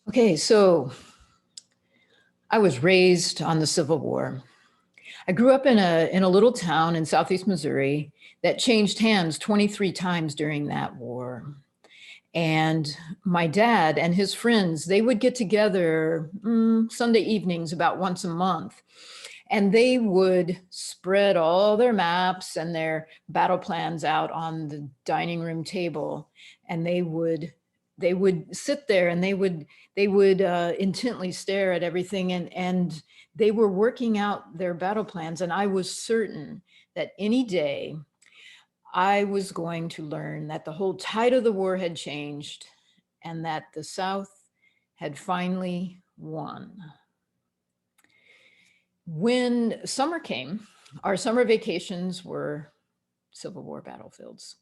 Okay, so I was raised on the Civil War. I grew up in a little town in southeast Missouri that changed hands 23 times during that war. And my dad and his friends, they would get together Sunday evenings about once a month. And they would spread all their maps and their battle plans out on the dining room table. And they would sit there and they would intently stare at everything, and they were working out their battle plans. And I was certain that any day I was going to learn that the whole tide of the war had changed and that the South had finally won. When summer came, our summer vacations were Civil War battlefields.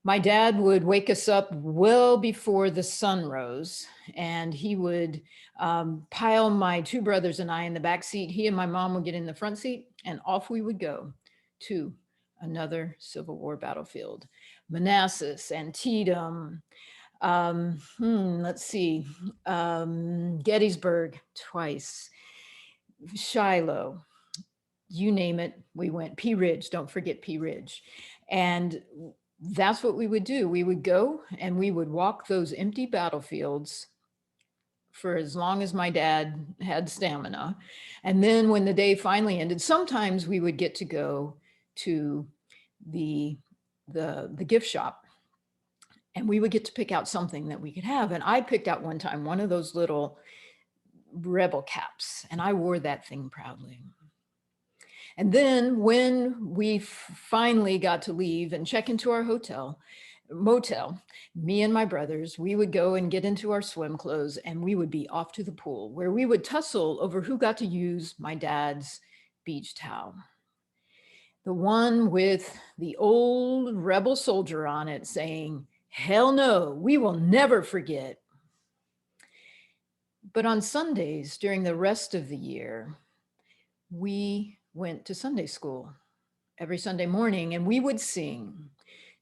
My dad would wake us up well before the sun rose, and he would pile my two brothers and I in the back seat. He and my mom would get in the front seat, and off we would go to another Civil War battlefield. Manassas, Antietam, let's see, Gettysburg twice, Shiloh, you name it, we went. Pea Ridge, don't forget Pea Ridge. And that's what we would do. We would go and we would walk those empty battlefields for as long as my dad had stamina. And then when the day finally ended, sometimes we would get to go to the the gift shop, and we would get to pick out something that we could have. And I picked out one time one of those little rebel caps, and I wore that thing proudly. And then when we finally got to leave and check into our motel, me and my brothers, we would go and get into our swim clothes and we would be off to the pool where we would tussle over who got to use my dad's beach towel. The one with the old rebel soldier on it saying, "Hell no, we will never forget." But on Sundays during the rest of the year, we went to Sunday school every Sunday morning, and we would sing,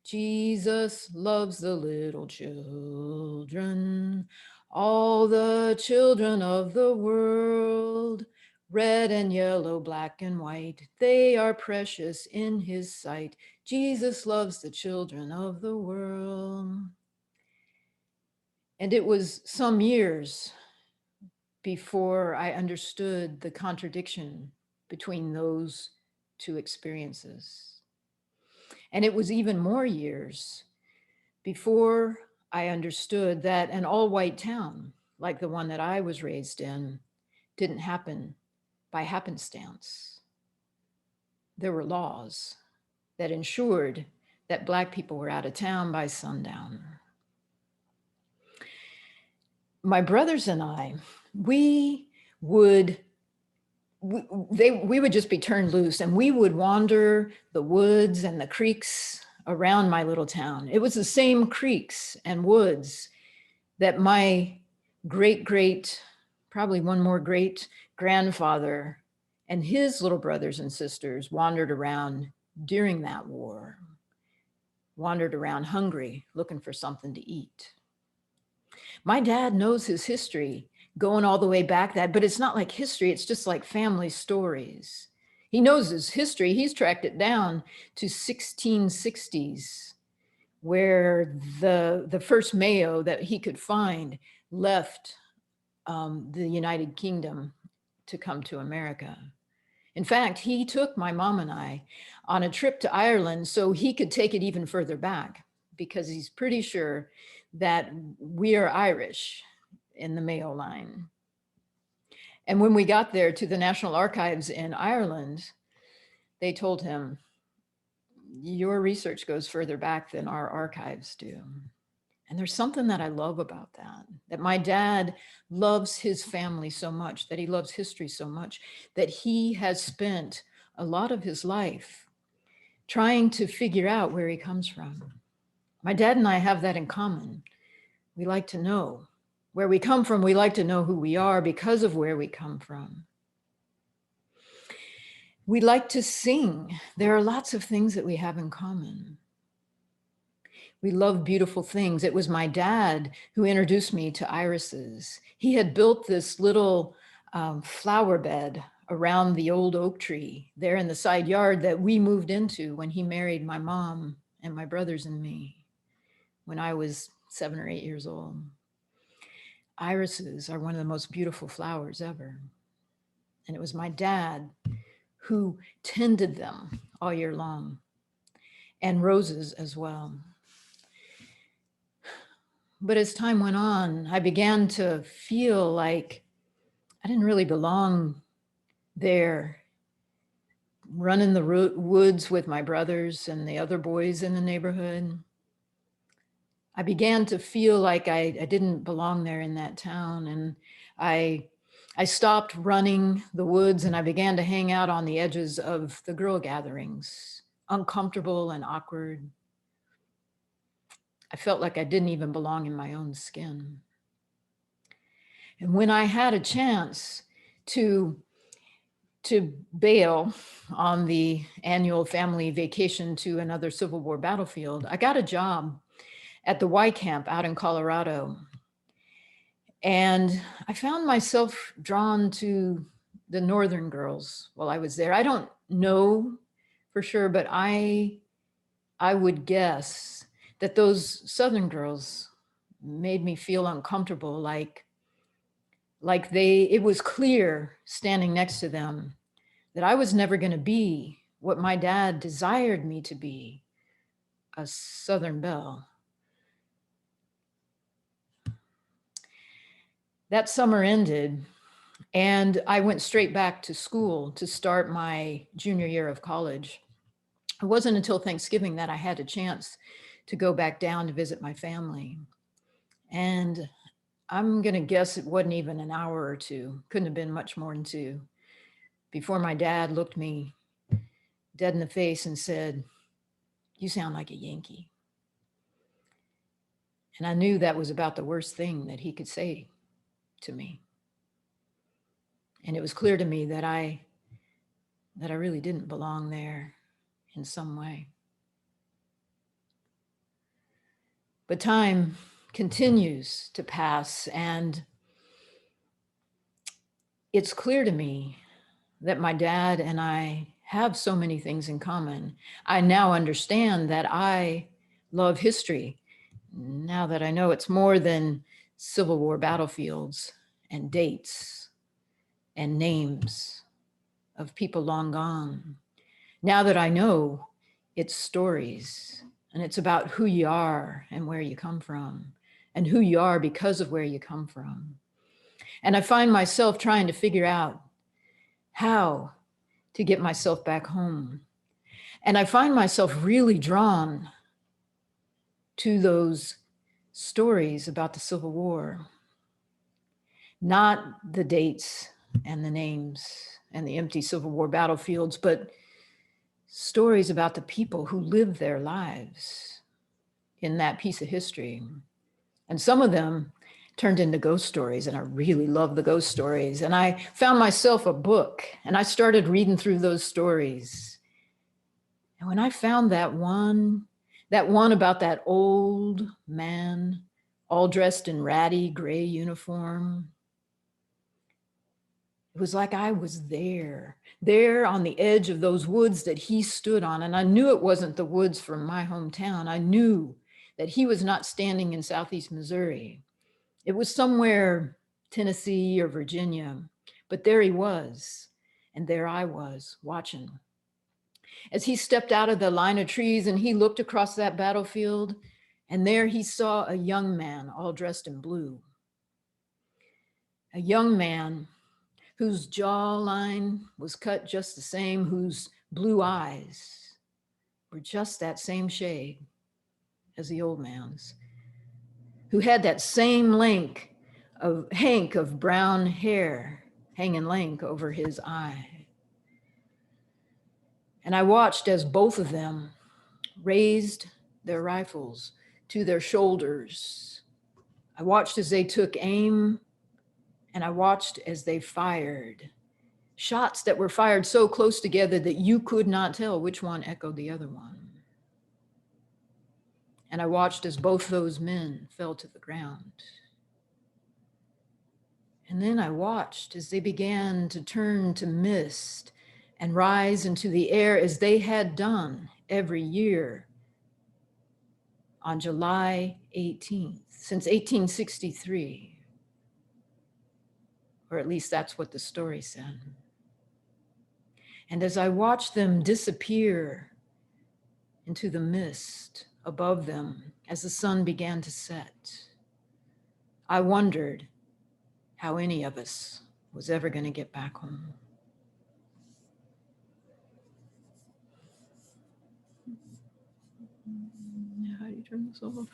"Jesus loves the little children, all the children of the world, red and yellow, black and white, they are precious in his sight. Jesus loves the children of the world." And it was some years before I understood the contradiction between those two experiences. And it was even more years before I understood that an all white town, like the one that I was raised in, didn't happen by happenstance. There were laws that ensured that Black people were out of town by sundown. My brothers and I, we would we would just be turned loose, and we would wander the woods and the creeks around my little town. It was the same creeks and woods that my great, probably one more great grandfather and his little brothers and sisters wandered around during that war, wandered around hungry, looking for something to eat. My dad knows his history going all the way back that, but it's not like history, it's just like family stories. He knows his history. He's tracked it down to 1660s, where the first Mayo that he could find left the United Kingdom to come to America. In fact, he took my mom and I on a trip to Ireland so he could take it even further back, because he's pretty sure that we are Irish in the Mayo line. And when we got there to the National Archives in Ireland, they told him, "Your research goes further back than our archives do." And there's something that I love about that, that my dad loves his family so much, that he loves history so much, that he has spent a lot of his life trying to figure out where he comes from. My dad and I have that in common. We like to know where we come from. We like to know who we are because of where we come from. We like to sing. There are lots of things that we have in common. We love beautiful things. It was my dad who introduced me to irises. He had built this little flower bed around the old oak tree there in the side yard that we moved into when he married my mom and my brothers and me when I was 7 or 8 years old. Irises are one of the most beautiful flowers ever. And it was my dad who tended them all year long, and roses as well. But as time went on, I began to feel like I didn't really belong there, running the woods with my brothers and the other boys in the neighborhood. I began to feel like I didn't belong there in that town. And I stopped running the woods and I began to hang out on the edges of the girl gatherings, uncomfortable and awkward. I felt like I didn't even belong in my own skin. And when I had a chance to bail on the annual family vacation to another Civil War battlefield, I got a job at the Y Camp out in Colorado. And I found myself drawn to the Northern girls while I was there. I don't know for sure, but I would guess that those Southern girls made me feel uncomfortable, like it was clear standing next to them that I was never going to be what my dad desired me to be, a Southern belle. That summer ended and I went straight back to school to start my junior year of college. It wasn't until Thanksgiving that I had a chance to go back down to visit my family. And I'm going to guess it wasn't even an hour or two, couldn't have been much more than two, before my dad looked me dead in the face and said, "You sound like a Yankee." And I knew that was about the worst thing that he could say to me. And it was clear to me that I really didn't belong there in some way. But time continues to pass, and it's clear to me that my dad and I have so many things in common. I now understand that I love history, now that I know it's more than Civil War battlefields and dates and names of people long gone. Now that I know it's stories, and it's about who you are and where you come from, and who you are because of where you come from. And I find myself trying to figure out how to get myself back home. And I find myself really drawn to those stories about the Civil War, not the dates and the names and the empty Civil War battlefields, but stories about the people who lived their lives in that piece of history. And some of them turned into ghost stories, and I really love the ghost stories. And I found myself a book and I started reading through those stories. And when I found that one about that old man, all dressed in ratty gray uniform, it was like I was there on the edge of those woods that he stood on. And I knew it wasn't the woods from my hometown. I knew that he was not standing in Southeast Missouri. It was somewhere Tennessee or Virginia, but there he was. And there I was watching. As he stepped out of the line of trees and he looked across that battlefield, and there he saw a young man all dressed in blue. A young man whose jawline was cut just the same, whose blue eyes were just that same shade as the old man's, who had that same hank of brown hair hanging lank over his eye. And I watched as both of them raised their rifles to their shoulders. I watched as they took aim, and I watched as they fired. Shots that were fired so close together that you could not tell which one echoed the other one. And I watched as both those men fell to the ground. And then I watched as they began to turn to mist and rise into the air as they had done every year on July 18th, since 1863. Or at least that's what the story said. And as I watched them disappear into the mist above them as the sun began to set, I wondered how any of us was ever going to get back home. How do you turn this off?